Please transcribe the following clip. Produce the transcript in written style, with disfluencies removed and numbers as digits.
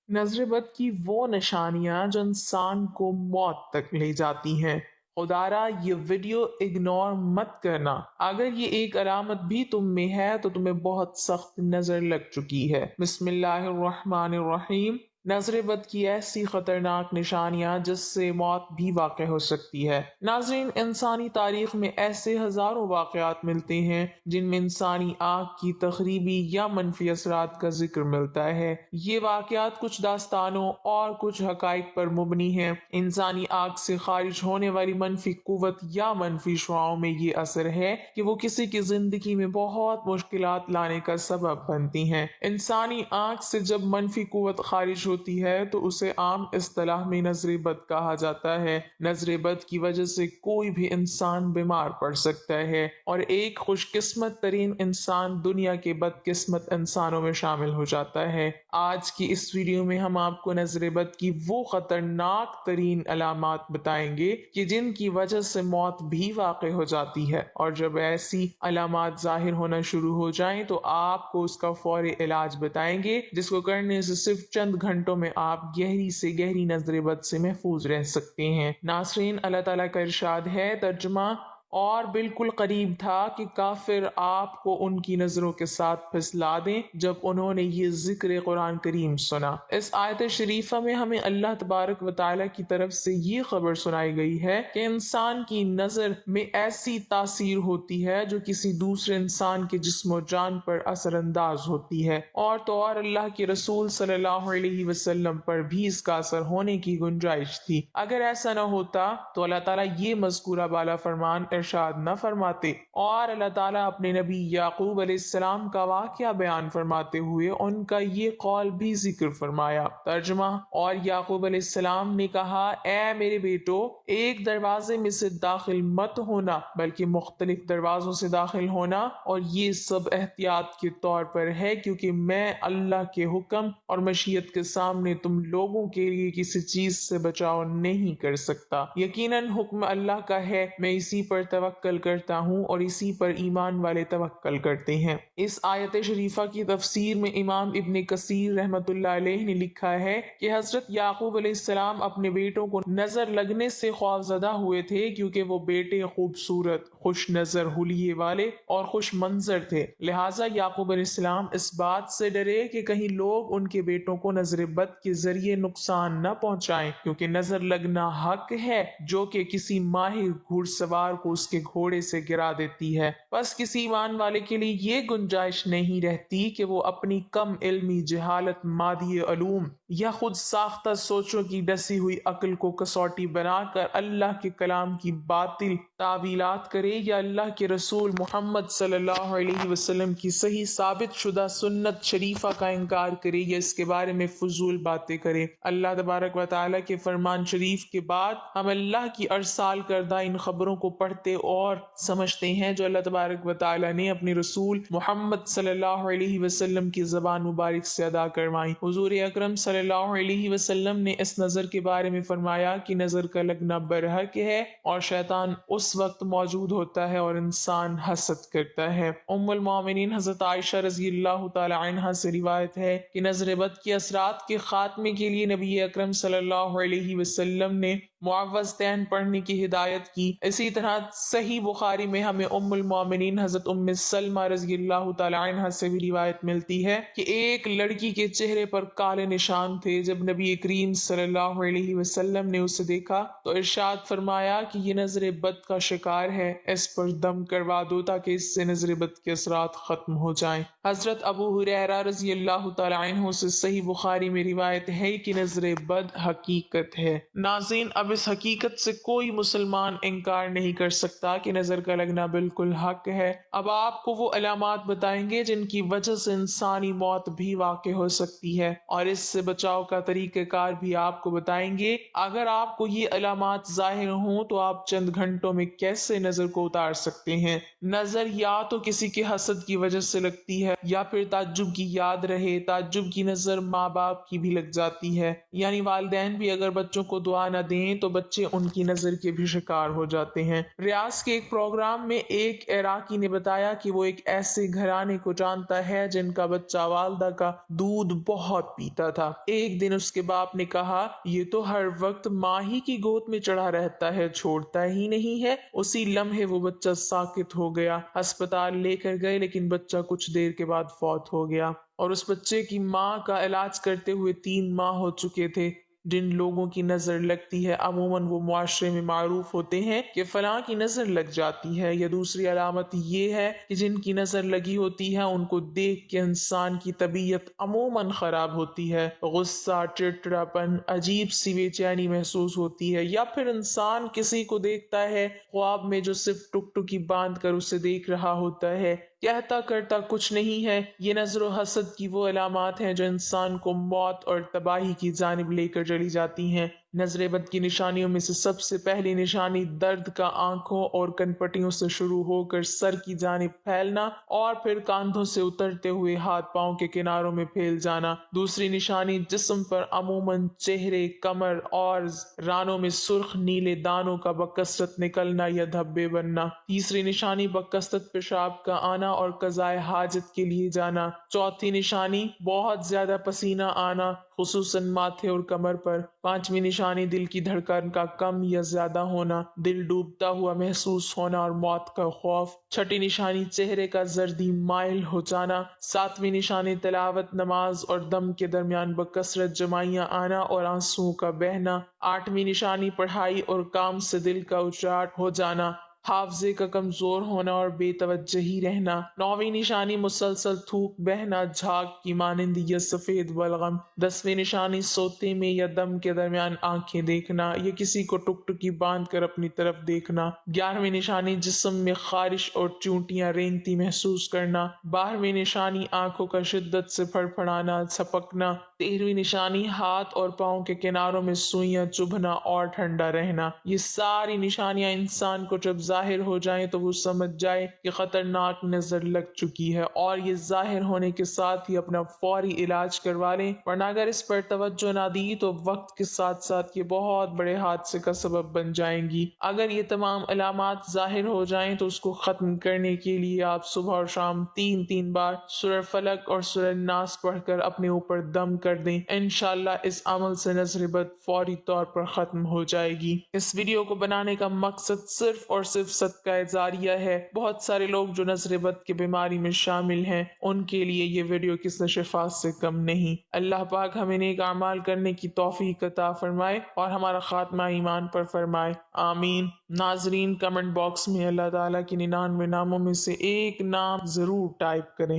नज़र बद की वो निशानियाँ जो इंसान को मौत तक ले जाती हैं। खुदारा ये वीडियो इग्नोर मत करना। अगर ये एक अलामत भी तुम में है तो तुम्हें बहुत सख्त नज़र लग चुकी है। बिस्मिल्लाहिर्रहमानिर्रहीम। नज़र बद की ऐसी खतरनाक निशानियाँ जिससे मौत भी वाक़ हो सकती है। नाज़रीन, इंसानी तारीख में ऐसे हज़ारों वाक़यात मिलते हैं जिनमें इंसानी आँख की तख़रीबी या मनफी असरात का जिक्र मिलता है। ये वाक़यात कुछ दास्तानों और कुछ हक़ाइक़ पर मुबनी हैं। इंसानी आँख से खारिज होने वाली मनफी क़ुव्वत या मनफी शुआओं में ये असर है कि वो किसी की ज़िंदगी में बहुत मुश्किलात लाने का सबब बनती हैं। इंसानी आँख से जब मनफी क़ुव्वत खारिज होती है तो उसे आम इस्तिलाह में नज़र बद कहा जाता है। नज़र बद की वजह से कोई भी इंसान बीमार पड़ सकता है और एक खुशकिस्मत तरीन इंसान दुनिया के बदकिस्मत इंसानों में शामिल हो जाता है। आज की इस वीडियो में हम आपको नज़र बद की वो खतरनाक तरीन अलामात बताएंगे कि जिनकी वजह से मौत भी वाक़ हो जाती है, और जब ऐसी अलामात ज़ाहिर होना शुरू हो जाएं तो आपको उसका फौरी इलाज बताएंगे, जिसको करने से सिर्फ चंद घंटों में आप गहरी से गहरी नज़र बद से महफूज रह सकते हैं। नासरीन, अल्लाह ताला का इरशाद है, तर्जुमा, और बिल्कुल करीब था कि काफिर आपको उनकी नज़रों के साथ फिसला दें जब उन्होंने ये जिक्र कुरान करीम सुना। इस आयत शरीफा में हमें अल्लाह तबारक व तआला की तरफ से ये खबर सुनाई गई है कि इंसान की नज़र में ऐसी तासीर होती है जो किसी दूसरे इंसान के जिस्म जान पर असरअंदाज होती है, और तो और अल्लाह के रसूल सल्लल्लाहु अलैहि वसल्लम पर भी इसका असर होने की गुंजाइश थी। अगर ऐसा न होता तो अल्लाह ताला ये मज़कूरा बाला फरमान इरशाद न फरमाते, और अल्लाह ताला अपने नबी याकूब अलैहिस्सलाम का वाक़या बयान फरमाते हुए उनका ये कौल भी जिक्र फरमाया। तर्जुमा, और याकूब अलैहिस्सलाम ने कहा, ए मेरे बेटो, एक दरवाजे में से दाखिल मत होना बल्कि मुख्तलिफ दरवाजों से दाखिल होना, और ये सब एहतियात के तौर पर है क्योंकि मैं अल्लाह के हुक्म और मशीयत के सामने तुम लोगों के लिए किसी चीज से बचाव नहीं कर सकता। यकीनन हुक्म अल्लाह का है, मैं इसी पर तवक्कल करता हूँ और इसी पर ईमान वाले तवक्कल करते हैं। इस आयत शरीफा की तफसीर में इमाम इब्न कसीर रहमतुल्लाह अलैह ने लिखा है कि हजरत याकूब अलैहिस्सलाम अपने बेटों को नजर लगने से खौफजदा हुए थे क्योंकि वो बेटे खूबसूरत, खुश नजर, हुलिये वाले और खुश मंजर थे। लिहाजा याकूब अलैहिस्सलाम इस बात से डरे कि कहीं लोग उनके बेटों को नजर बद के जरिए नुकसान न पहुंचाएं, क्योंकि नजर लगना हक है जो कि किसी माहिर घुड़सवार को उसके घोड़े से गिरा देती है। बस किसी ईमान वाले के लिए ये गुंजाइश नहीं रहती कि वो अपनी कम इल्मी, जहालत, मादी अलूम या खुद साख्ता सोचों की डसी हुई अक्ल को कसौटी बनाकर अल्लाह के कलाम की बातिल तावीलात करे या अल्लाह के रसूल मोहम्मद सल्लल्लाहु अलैहि वसल्लम की सही साबित शुदा सुन्नत शरीफा का इनकार करे या इसके बारे में फजूल बातें करे। अल्लाह तबारक व तआला के फरमान शरीफ के बाद हम अल्लाह की अरसाल करदा इन खबरों को पढ़ते और समझते हैं जो अल्लाह तबारक व तआला ने अपने रसूल मोहम्मद सल्लल्लाहु अलैहि वसल्लम की ज़बान मुबारक से अदा करवाई। हुजूर अकरम सल्लल्लाहु अलैहि वसल्लम ने इस नज़र के बारे में फरमाया कि नज़र का लगना बरहक है और शैतान उस वक्त मौजूद होता है और इंसान हसद करता है। उम्मुल मोमिनीन हज़रत आयशा रज़ियल्लाहु तआला अन्हा से रिवायत है कि नज़र बद के असरात के खात्मे के लिए नबी अकरम सल्लल्लाहु अलैहि वसल्लम ने मुअव्वज़तैन पढ़ने की हिदायत की। इसी तरह सही बुखारी में हमें उम्मुल मोमिनीन हज़रत उम्मे सलमा रज़ियल्लाहु तआला अन्हा से भी रिवायत मिलती है कि एक लड़की के चेहरे पर काले निशान थे। जब नबी करीम सल्लल्लाहु अलैहि वसल्लम ने उसे देखा तो इरशाद फरमाया कि ये नजर बद का शिकार है, इस पर दम करवा दो ताकि इससे नजर बद के असरात खत्म हो जाएं। हजरत अबू हुरैरा रज़ियल्लाहु तआला अन्हु से सही बुखारी में रिवायत है कि नजर बद हकीकत है। नाज़रीन, अब इस हकीकत से कोई मुसलमान इनकार नहीं कर सकता कि नजर का लगना बिल्कुल हक है। अब आपको वो अलामात बताएंगे जिनकी वजह से इंसानी मौत भी वाक़ हो सकती है, और इससे बचाव का तरीक़ेकार भी आपको बताएंगे। अगर आपको ये अलामात ज़ाहिर हों तो आप चंद घंटों में कैसे नजर को उतार सकते हैं। नजर या तो किसी के हसद की वजह से लगती है या फिर ताज्जुब की याद रहे। ताज्जुब की नजर माँ बाप की भी लग जाती है, यानी वालिदैन भी अगर बच्चों को दुआ न दें تو بچے ان کی نظر کے بھی شکار ہو جاتے ہیں۔ ریاض کے ایک پروگرام میں ایک عراقی نے بتایا کہ وہ ایک ایسے گھرانے کو جانتا ہے جن کا بچہ والدہ کا دودھ بہت پیتا تھا۔ ایک دن اس کے باپ نے کہا، یہ تو ہر وقت ماں ہی کی گود میں چڑھا رہتا ہے، چھوڑتا ہی نہیں ہے۔ اسی لمحے وہ بچہ ساکت ہو گیا۔ ہسپتال لے کر گئے لیکن بچہ کچھ دیر کے بعد فوت ہو گیا، اور اس بچے کی ماں کا علاج کرتے ہوئے 3 ماہ ہو چکے تھے۔ جن لوگوں کی نظر لگتی ہے عموماً وہ معاشرے میں معروف ہوتے ہیں کہ فلاں کی نظر لگ جاتی ہے، یا دوسری علامت یہ ہے کہ جن کی نظر لگی ہوتی ہے ان کو دیکھ کے انسان کی طبیعت عموماً خراب ہوتی ہے، غصہ، چڑچڑاپن، عجیب سی بے چینی محسوس ہوتی ہے، یا پھر انسان کسی کو دیکھتا ہے خواب میں جو صرف ٹکٹکی باندھ کر اسے دیکھ رہا ہوتا ہے، کہتا کرتا کچھ نہیں ہے۔ یہ نظر و حسد کی وہ علامات ہیں جو انسان کو موت اور تباہی کی جانب لے کر چلی جاتی ہیں۔ نظر بد کی نشانیوں میں سے سب سے پہلی نشانی درد کا آنکھوں اور کنپٹیوں سے شروع ہو کر سر کی جانب پھیلنا اور پھر کاندھوں سے اترتے ہوئے ہاتھ پاؤں کے کناروں میں پھیل جانا۔ دوسری نشانی جسم پر عموماً چہرے، کمر اور رانوں میں سرخ نیلے دانوں کا بکثرت نکلنا یا دھبے بننا۔ تیسری نشانی بکثرت پیشاب کا آنا اور قضائے حاجت کے لیے جانا۔ چوتھی نشانی بہت زیادہ پسینہ آنا، خصوصاً ماتھے اور کمر پر۔ پانچویں نشانی دل کی دھڑکن کا کم یا زیادہ ہونا، دل ڈوبتا ہوا محسوس ہونا اور موت کا خوف۔ چھٹی نشانی چہرے کا زردی مائل ہو جانا۔ ساتویں نشانی تلاوت، نماز اور دم کے درمیان بکثرت جمائیاں آنا اور آنسوؤں کا بہنا۔ آٹھویں نشانی پڑھائی اور کام سے دل کا اچاٹ ہو جانا، حافظے کا کمزور ہونا اور بے توجہی رہنا۔ نویں نشانی مسلسل تھوک بہنا، جھاگ کی مانند یا سفید بلغم۔ 10ویں نشانی سوتے میں یا دم کے درمیان آنکھیں دیکھنا یا کسی کو ٹکٹکی باندھ کر اپنی طرف دیکھنا۔ 11ویں نشانی جسم میں خارش اور چونٹیاں رینگتی محسوس کرنا۔ 12ویں نشانی آنکھوں کا شدت سے پھڑ پھڑانا، چھپکنا۔ 13ویں نشانی ہاتھ اور پاؤں کے کناروں میں سوئیاں چبھنا اور ٹھنڈا رہنا۔ یہ ساری نشانیاں انسان کو جب ظاہر ہو جائیں تو وہ سمجھ جائے کہ خطرناک نظر لگ چکی ہے، اور یہ ظاہر ہونے کے ساتھ ہی اپنا فوری علاج کروا لیں، ورنہ اگر اس پر توجہ نہ دی تو وقت کے ساتھ ساتھ یہ بہت بڑے حادثے کا سبب بن جائیں گی۔ اگر یہ تمام علامات ظاہر ہو جائیں تو اس کو ختم کرنے کے لیے آپ صبح اور شام 3 بار سورہ فلق اور سورہ ناس پڑھ کر اپنے اوپر دم کر دیں۔ انشاءاللہ اس عمل سے نظر بد فوری طور پر ختم ہو جائے گی۔ اس ویڈیو کو بنانے کا مقصد صرف اور صرف صدقہ جاریہ ہے۔ بہت سارے لوگ جو نظر بد کی بیماری میں شامل ہیں ان کے لیے یہ ویڈیو کسی شفا سے کم نہیں۔ اللہ پاک ہمیں نیک اعمال کرنے کی توفیق عطا فرمائے اور ہمارا خاتمہ ایمان پر فرمائے، آمین۔ ناظرین، کمنٹ باکس میں اللہ تعالیٰ کی 99 ناموں میں سے ایک نام ضرور ٹائپ کریں۔